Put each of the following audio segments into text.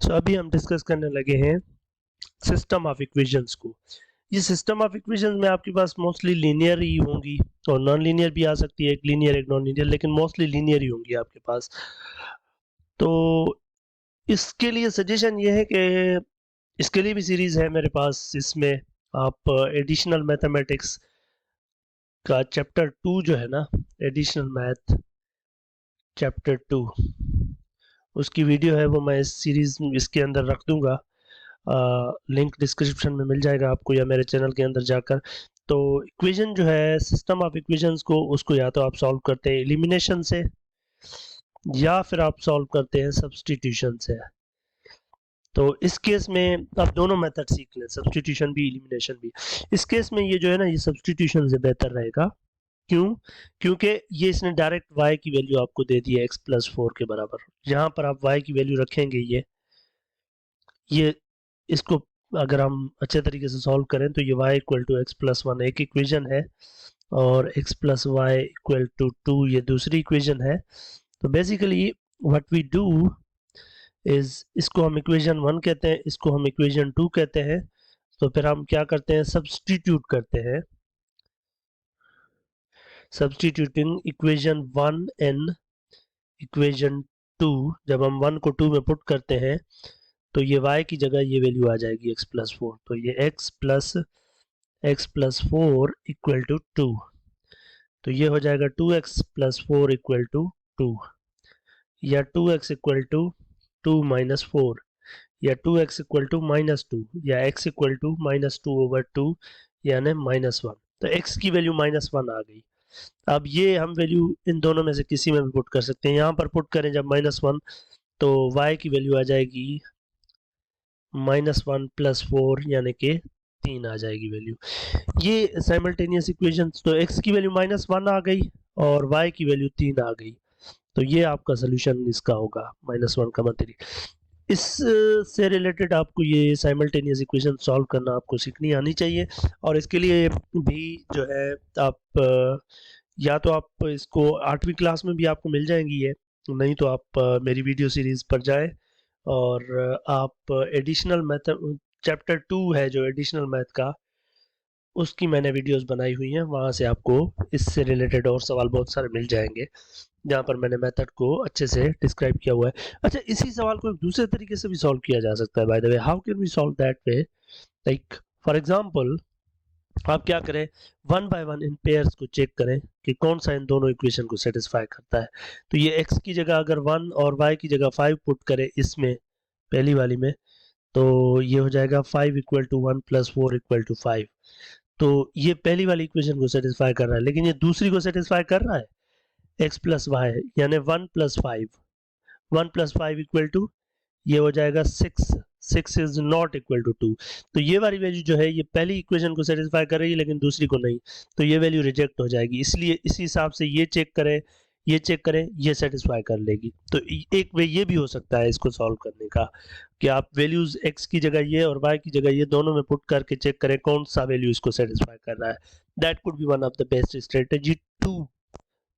सो अभी हम डिस्कस करने लगे हैं सिस्टम ऑफ इक्वेशंस को। ये सिस्टम ऑफ इक्वेशंस में आपके पास मोस्टली लीनियर ही होंगी और नॉन लीनियर भी आ सकती है, एक लीनियर एक नॉन लीनियर, लेकिन मोस्टली लीनियर ही होंगी आपके पास। तो इसके लिए सजेशन ये है कि इसके लिए भी सीरीज है मेरे पास, इसमें आप एडिशनल मैथमेटिक्स का चैप्टर 2 जो है ना, एडिशनल मैथ चैप्टर 2, उसकी वीडियो है वो मैं इस सीरीज इसके अंदर रख दूंगा। लिंक डिस्क्रिप्शन में मिल जाएगा आपको या मेरे चैनल के अंदर जाकर। तो इक्वेशन जो है, सिस्टम ऑफ इक्वेशंस को, उसको या तो आप सॉल्व करते हैं एलिमिनेशन से या फिर आप सॉल्व करते हैं सब्स्टिट्यूशन से। तो इस केस में आप दोनों मेथड सीख लें, सब्स्टिट्यूशन भी एलिमिनेशन भी। इस केस में ये जो है ना, ये सब्स्टिट्यूशन से बेहतर रहेगा। क्यों? क्योंकि ये इसने डायरेक्ट y की वैल्यू आपको दे दी है x+4 के बराबर। यहाँ पर आप y की वैल्यू रखेंगे, ये इसको अगर हम अच्छे तरीके से सॉल्व करें तो ये y इक्वल टू x+1 एक इक्वेशन है और x+y=2 ये दूसरी इक्वेशन है। तो basically what we do is, इसको हम इक्वेशन 1 कहते हैं, इसको हम इक्वेशन 2 कहते हैं। तो फिर हम क्या करते हैं, सब्स्टिट्यूट करते हैं, सब्स्टिट्यूटिंग इक्वेशन 1 एंड इक्वेशन 2। जब हम 1 को 2 में पुट करते हैं तो ये y की जगह ये वैल्यू आ जाएगी x+4। तो ये x+4 इक्वल टू 2। तो ये हो जाएगा 2x+4 इक्वल टू 2, या 2x इक्वल टू 2 - 4, या 2x इक्वल टू -2, या x इक्वल टू -2/2 यानी -1। तो x की वैल्यू -1 आ गई। अब ये हम वैल्यू इन दोनों में से किसी में भी पुट कर सकते हैं। यहाँ पर पुट करें जब -1, तो y की वैल्यू आ जाएगी -1 + 4 यानी कि 3 आ जाएगी वैल्यू। ये साइमल्टेनियस इक्वेशंस, तो x की वैल्यू -1 आ गई और y की वैल्यू 3 आ गई। तो ये आपका सोल्यूशन इसका होगा -1 का मतलब। इस से रिलेटेड आपको ये साइमल्टेनियस इक्वेशन सॉल्व करना आपको सीखनी आनी चाहिए। और इसके लिए भी जो है आप या तो आप इसको 8वीं क्लास में भी आपको मिल जाएंगी ये, नहीं तो आप मेरी वीडियो सीरीज पर जाएं और आप एडिशनल मैथ चैप्टर 2 है जो एडिशनल मैथ का, उसकी मैंने वीडियोस बनाई हुई हैं, वहाँ से आपको इससे रिलेटेड और सवाल बहुत सारे मिल जाएंगे जहाँ पर मैंने मेथड को अच्छे से डिस्क्राइब किया हुआ है। अच्छा, इसी सवाल को एक दूसरे तरीके से भी सॉल्व किया जा सकता है। By the way, how can we solve that way? Like for example, आप क्या करें, 1 बाय 1 इन पेयर्स को चेक करें कि कौन सा इन दोनों इक्वेशन को सेटिस्फाई करता है। तो ये x की जगह अगर 1 और y की जगह 5 पुट करें इसमें, पहली वाली में, तो ये हो जाएगा 5 इक्वल टू 1 + 4 इक्वल टू 5। तो ये पहली वाली इक्वेशन को सेटिस्फाई कर रहा है, लेकिन ये दूसरी को सेटिस्फाई कर रहा है, x+y यानी 1 + 5, 1 + 5 इक्वल टू, ये हो जाएगा 6, 6 इज नॉट इक्वल टू 2। तो ये वाली वैल्यू जो है ये पहली इक्वेशन को सेटिस्फाई कर रही है लेकिन दूसरी को नहीं, तो ये वैल्यू रिजेक्ट हो जाएगी। इसलिए इसी हिसाब से ये चेक करें, ये चेक करें, ये सेटिस्फाई कर लेगी। तो एक वे ये भी हो सकता है इसको सॉल्व करने का कि आप वैल्यूज x की जगह ये और y की जगह ये दोनों में पुट करके चेक करें कौन सा वैल्यू इसको सेटिस्फाई कर रहा है। That could be one of the best strategy too.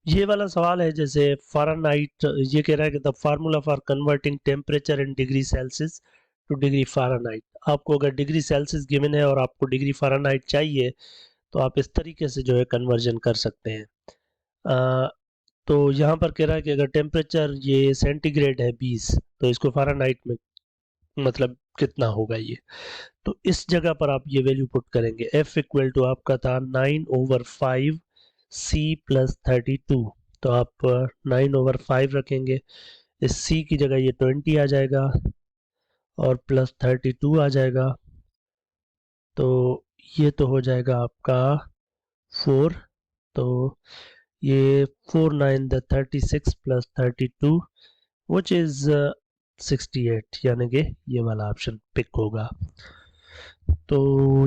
ये वाला सवाल है जैसे फ़ारेनहाइट, ये कह रहा है कि the formula for converting temperature in degree Celsius two degree Fahrenheit. आपको अगर डिग्री सेल्सियस गिवन है और आपको डिग्री फ़ारेनहाइट चाहिए तो आप इस तरीके से जो है कन्वर्जन कर सकते हैं। तो यहाँ पर कह रहा है कि अगर टेम्परेचर ये सेंटीग्रेड है 20, तो इसको फ़ारेनहाइट में मतलब कितना होगा ये। तो इस जगह पर आप ये वैल्यू पुट करेंगे। F इक्वल टू आपका था 9/5 C + 32। तो आप 9/5 रखेंगे, इस C की जगह ये 20 आ जाएगा और +32 आ जाएगा। तो ये तो हो जाएगा आपका 4। तो ये 4 9 द 36 + 32 विच इज 68, यानी कि ये वाला ऑप्शन पिक होगा। तो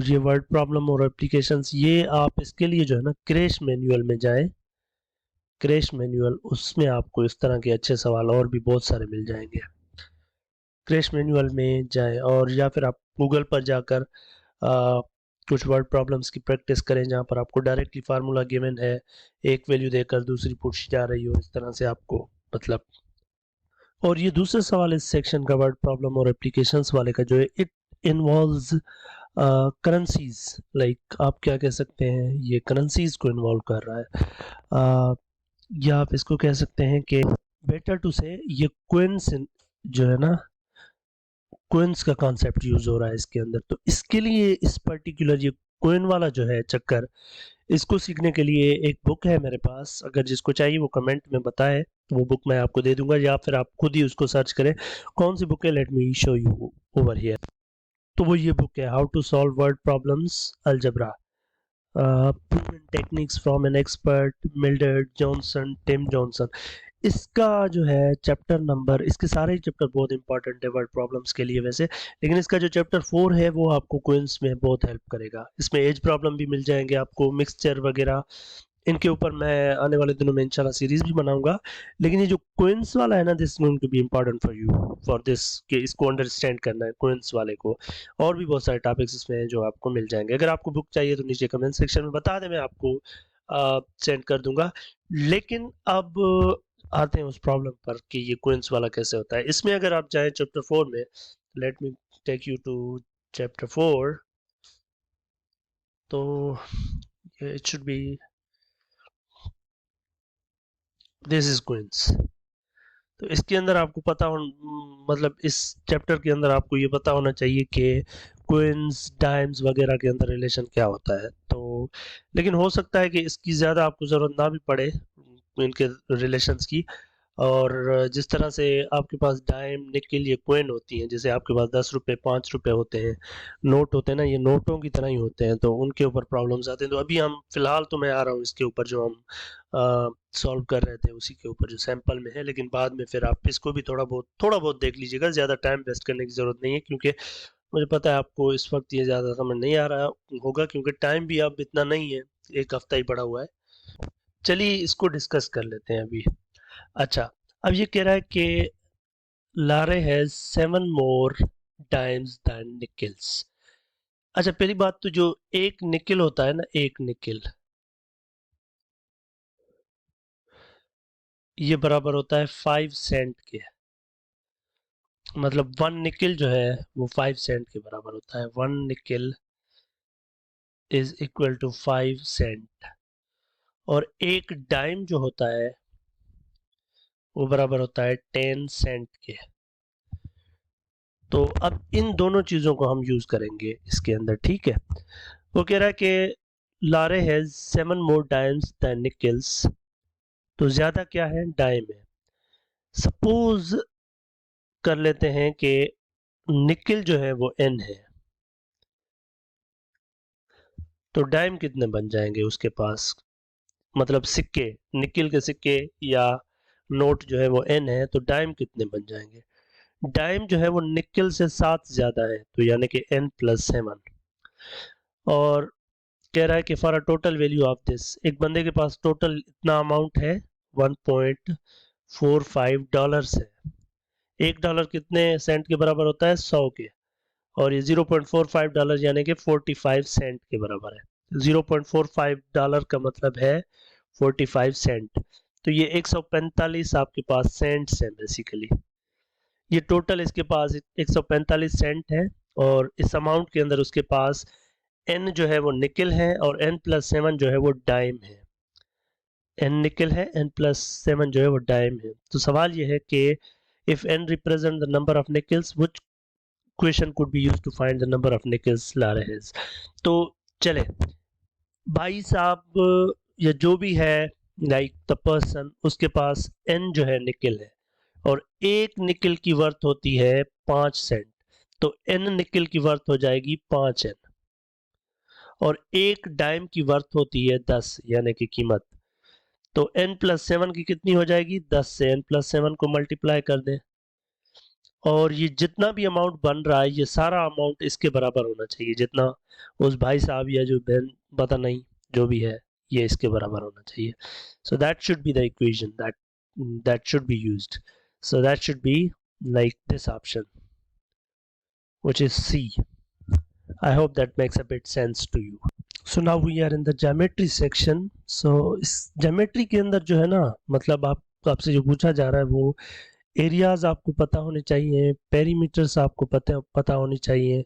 ये वर्ड प्रॉब्लम और एप्लीकेशंस, ये आप इसके लिए जो है ना क्रैश मैनुअल में जाएं, क्रैश मैनुअल, उसमें आपको इस तरह के अच्छे सवाल और भी बहुत सारे मिल जाएंगे। क्रैश मैनुअल में जाएं और या फिर आप गूगल पर जाकर कुछ वर्ड प्रॉब्लम्स की प्रैक्टिस करें जहाँ पर आपको डायरेक्टली फार्मूला गिवन है, एक वैल्यू देकर दूसरी पूछी जा रही हो, इस तरह से आपको मतलब और ये दूसरा सवाल इस सेक्शन का वर्ड प्रॉब्लम और एप्लीकेशंस वाले का जो है, इट इन्वॉल्व्स करेंसीज, लाइक आप क्या कह सकते हैं, ये करेंसीज को इन्वॉल्व कर रहा है, या आप इसको कह सकते हैं कि बेटर टू से ये क्विंस जो है ना, क्विंस का कॉन्सेप्ट यूज हो रहा है इसके अंदर। तो इसके लिए इस पर्टिकुलर ये क्विन वाला जो है चक्कर, इसको सीखने के लिए एक बुक है मेरे पास, अगर जिसको चाहिए वो कमेंट में बताए, वो बुक मैं आपको दे दूंगा, या फिर आप खुद ही उसको सर्च करें कौन सी बुक है, let me show you over here. तो वो ये बुक है, how to solve word problems algebra, proven techniques from an expert, Mildred Johnson, Tim Johnson. इसका जो है चैप्टर नंबर, इसके सारे ही चैप्टर बहुत इंपॉर्टेंट है वर्ड प्रॉब्लम्स के लिए वैसे, लेकिन इसका जो चैप्टर 4 है वो आपको क्विंस में बहुत हेल्प करेगा। इसमें एज प्रॉब्लम भी मिल जाएंगे आपको, मिक्सचर वगैरह, इनके ऊपर मैं आने वाले दिनों में इंशाल्लाह सीरीज भी बनाऊंगा। लेकिन ये जो क्विंस वाला है ना, this going to be important for you for this, कि इसको अंडरस्टैंड करना है क्विंस वाले को। और भी बहुत सारे टॉपिक्स इसमें हैं जो आपको मिल जाएंगे। अगर आपको बुक चाहिए तो नीचे कमेंट सेक्शन में बता दें, मैं आपको सेंड कर दूंगा। लेकिन अब आते हैं उस प्रॉब्लम पर कि ये क्विंस वाला कैसे होता है। इसमें अगर आप जाएं चैप्टर 4 में, let me take you to chapter 4, तो it should be this is queens. तो इसके अंदर आपको पता हो, मतलब इस चैप्टर के अंदर आपको ये पता होना चाहिए कि क्विंस डाइम्स वगैरह के अंदर रिलेशन क्या होता है। तो लेकिन हो सकता है कि इसकी ज़्यादा आपको ज़रूरत ना भी पड़े इनके रिलेशंस की। और जिस तरह से आपके पास डाइम निकल ये कॉइन होती हैं, जैसे आपके पास 10 रुपए 5 रुपए होते हैं, नोट होते हैं ना, ये नोटों की तरह ही होते हैं, तो उनके ऊपर प्रॉब्लम्स आते हैं। तो अभी हम फिलहाल तो मैं आ रहा हूँ इसके ऊपर जो हम सॉल्व कर रहे थे उसी के ऊपर जो सैंपल में है, लेकिन बाद में फिर आप इसको भी थोड़ा बहुत देख लीजिएगा, ज़्यादा टाइम वेस्ट करने की ज़रूरत नहीं है, क्योंकि मुझे पता है आपको इस वक्त ये ज़्यादा समझ नहीं आ रहा होगा, क्योंकि टाइम भी अब इतना नहीं है, एक हफ्ता ही पड़ा हुआ है। चलिए इसको डिस्कस कर लेते हैं अभी। अच्छा, अब ये कह रहा है कि लारे has 7 more dimes then Nicholls. अच्छा, पहली बात तो जो एक निकल होता है ना, एक निकल ये बराबर होता है 5 सेंट के। मतलब 1 निकल जो है वो 5 सेंट के बराबर होता है। 1 निकल इज इक्वल टू 5 सेंट। और एक डाइम जो होता है वो बराबर होता है 10 सेंट के। तो अब इन दोनों चीजों को हम यूज करेंगे इसके अंदर, ठीक है। वो कह रहा है कि लारे has 7 more dimes then Nicholls. तो ज्यादा क्या है, डाइम है। सपोज कर लेते हैं कि निकल जो है वो n है, तो डाइम कितने बन जाएंगे उसके पास, मतलब सिक्के, निकल के सिक्के या नोट जो है वो n है, तो डाइम कितने बन जाएंगे। डाइम जो है वो निकल से 7 ज्यादा है, तो यानी कि n+7। और कह रहा है कि for a total value of this, एक बंदे के पास टोटल इतना अमाउंट है 1.45 डॉलर्स है। $1 कितने सेंट के बराबर होता है, 100 के। और ये 0.45 डॉलर यानी कि 45 सेंट के बराबर है। 0.45 डॉलर का मतलब है 45 सेंट। तो ये 145 आपके पास सेंट्स है बेसिकली। ये टोटल इसके पास 145 सेंट है, और इस अमाउंट के अंदर उसके पास n जो है वो निकल है, और n+7 जो है वो डाइम है। n निकल है, n+7 जो है वो डाइम है। तो सवाल ये है कि if n represent the number of nickels, which question could be used to find the number of nickels Lara has। तो चले भाई साहब, या जो भी है, लाइक द पर्सन, उसके पास n जो है निकल है, और एक निकल की वर्थ होती है 5 सेंट। तो n निकल की वर्थ हो जाएगी 5n। और एक डाइम की वर्थ होती है 10, यानी कि कीमत। तो n+7 की कितनी हो जाएगी, 10 से n+7 को मल्टीप्लाई कर दें, और ये जितना भी अमाउंट बन रहा है ये सारा अमाउंट इसके बराबर होना चाहिए, जितना उस भाई साहब या जो बहन, पता नहीं, जो भी है, ये इसके बराबर होना चाहिए। So that should be the equation that should be used. So that should be like this option, which is C. I hope that makes a bit sense to you. So now we are in the geometry section. So इस geometry के अंदर जो है ना, मतलब आपसे जो पूछा जा रहा है वो एरियाज आपको पता होने चाहिए, पेरीमीटर्स आपको पता होनी चाहिए,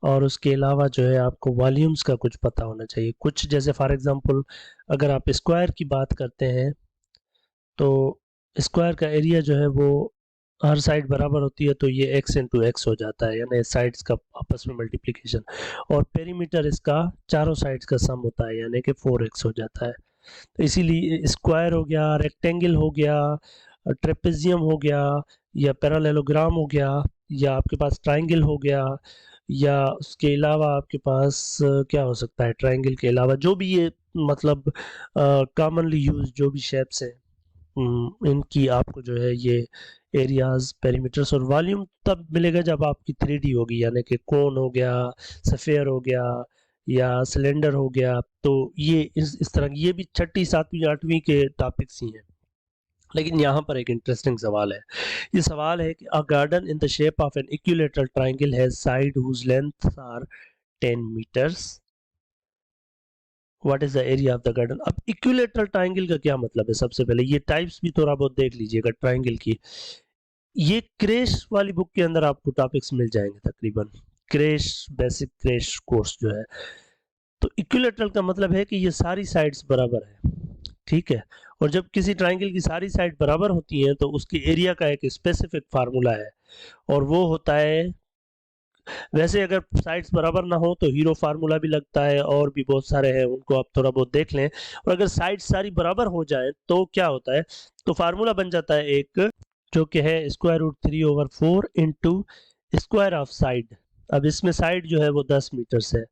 और उसके अलावा जो है आपको वॉल्यूम्स का कुछ पता होना चाहिए। कुछ जैसे फॉर एग्जांपल अगर आप स्क्वायर की बात करते हैं तो स्क्वायर का एरिया जो है वो हर साइड बराबर होती है, तो ये x इंटू एक्स हो जाता है, यानी साइड्स का आपस में मल्टीप्लिकेशन। और पेरीमीटर इसका चारों साइड्स का सम होता है, यानी कि 4x हो जाता है। तो इसीलिए स्क्वायर हो गया, रेक्टेंगल हो गया, ट्रेपेजियम हो गया, या पैरेललोग्राम हो गया, या आपके पास ट्राइंगल हो गया, या उसके अलावा आपके पास क्या हो सकता है, ट्राइंगल के अलावा जो भी ये मतलब कॉमनली यूज जो भी शेप्स हैं, इनकी आपको जो है ये एरियाज, पेरीमीटर्स और वॉल्यूम तब मिलेगा जब आपकी 3D होगी, यानी कि कोन हो गया, सफेयर हो गया, या सिलेंडर हो गया। तो ये इस तरह की ये भी छठी, सातवीं, आठवीं के टॉपिक्स ही हैं। लेकिन यहाँ पर एक इंटरेस्टिंग सवाल है। ये सवाल है कि a garden in the shape of an equilateral triangle has side whose length are 10 metres, what is the area of the garden. अब इक्विलेटरल ट्राइंगल का क्या मतलब है, सबसे पहले ये टाइप्स भी थोड़ा बहुत देख लीजिएगा ट्राइंगल की। ये क्रेश वाली बुक के अंदर आपको टॉपिक्स मिल जाएंगे तकरीबन, क्रेश बेसिक क्रेश कोर्स जो है। तो इक्विलेटरल का मतलब है कि ये सारी साइड्स बराबर है, ठीक है। और जब किसी ट्राइंगल की सारी साइड बराबर होती हैं तो उसके एरिया का एक स्पेसिफिक फार्मूला है, और वो होता है, वैसे अगर साइड्स बराबर ना हो तो हीरो फार्मूला भी लगता है, और भी बहुत सारे हैं, उनको आप थोड़ा बहुत देख लें। और अगर साइड सारी बराबर हो जाए तो क्या होता है, तो फार्मूला बन जाता है एक, जो कि है √3/4 इंटू स्क्वायर ऑफ साइड। अब इसमें साइड जो है वो 10 मीटर है,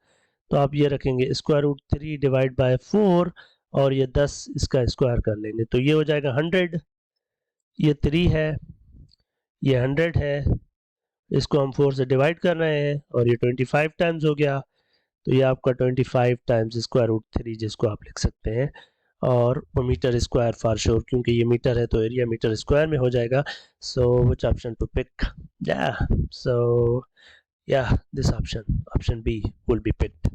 तो आप ये रखेंगे √3 डिवाइड बाय 4, और ये 10 इसका स्क्वायर कर लेंगे, तो ये हो जाएगा 100। ये 3 है, ये 100 है, इसको हम 4 से डिवाइड कर रहे हैं, और ये 25 टाइम्स हो गया, तो ये आपका 25 टाइम्स √3 जिसको आप लिख सकते हैं, और वो मीटर स्क्वायर फॉर श्योर, क्योंकि ये मीटर है तो एरिया मीटर स्क्वायर में हो जाएगा। So which option to pick, या सो या this option b will be picked.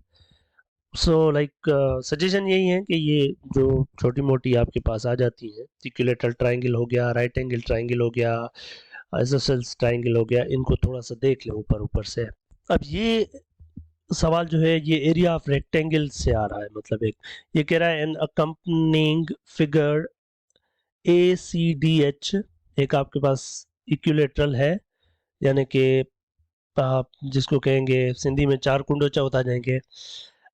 So like suggestion यही है कि ये जो छोटी मोटी आपके पास आ जाती हैं, इक्विलेटरल ट्राइंगल हो गया, राइट एंगल ट्राइंगल हो गया, आइसोसेल्स ट्राइंगल हो गया, इनको थोड़ा सा देख लें ऊपर ऊपर से। अब ये सवाल जो है ये एरिया ऑफ रेक्टेंगल से आ रहा है, मतलब एक ये कह रहा है एन अकम्पनिंग फिगर ACDH, एक आपके पास इक्विलेटरल है, यानी कि आप जिसको कहेंगे सिंधी में चार कुंडो चौथा जाएंगे,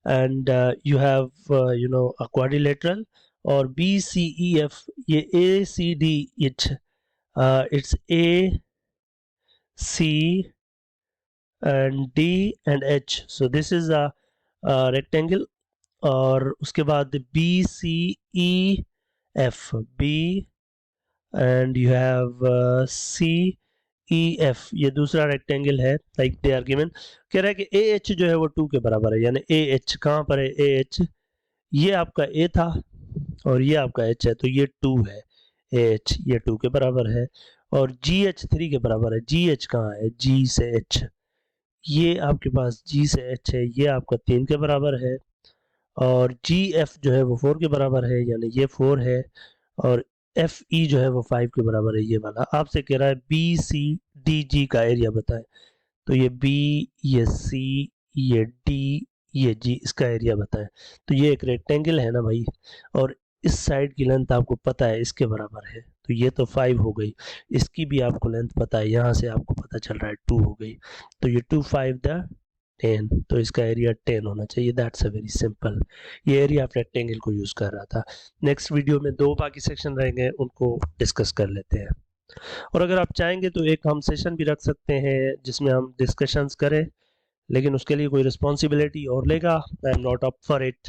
and you have you know a quadrilateral, और BCEF, ये ACDH, it's AC and D and H, so this is a rectangle। और उसके बाद BCEF, B and you have CEF, ये दूसरा रेक्टेंगल है, लाइक दे आर गिवन। कह रहा है कि AH जो है वो 2 के बराबर है, यानी AH कहाँ पर है, AH ये आपका A था और ये आपका H है, तो ये 2 है, AH ये 2 के बराबर है, और GH 3 के बराबर है। GH कहाँ है, G से H, ये आपके पास G से H है, ये आपका 3 के बराबर है, और GF जो है वो 4 के बराबर है, यानी ये 4 है, और FE जो है वो 5 के बराबर है, ये वाला। आपसे कह रहा है BCDG का एरिया बताएं, तो ये B, ये C, ये D, ये G, इसका एरिया बताएं। तो ये एक रेक्टेंगल है ना भाई, और इस साइड की लेंथ आपको पता है इसके बराबर है, तो ये तो 5 हो गई, इसकी भी आपको लेंथ पता है, यहाँ से आपको पता चल रहा है 2 हो गई, तो ये 2 5 10, तो इसका एरिया 10 होना चाहिए। That's a very simple. ये एरिया ऑफ रेक्टेंगल को यूज कर रहा था। नेक्स्ट वीडियो में 2 बाकी सेक्शन रहेंगे, उनको डिस्कस कर लेते हैं। और अगर आप चाहेंगे तो एक हम सेशन भी रख सकते हैं जिसमें हम डिस्कशंस करें, लेकिन उसके लिए कोई रिस्पॉन्सिबिलिटी और लेगा, I am not up for it.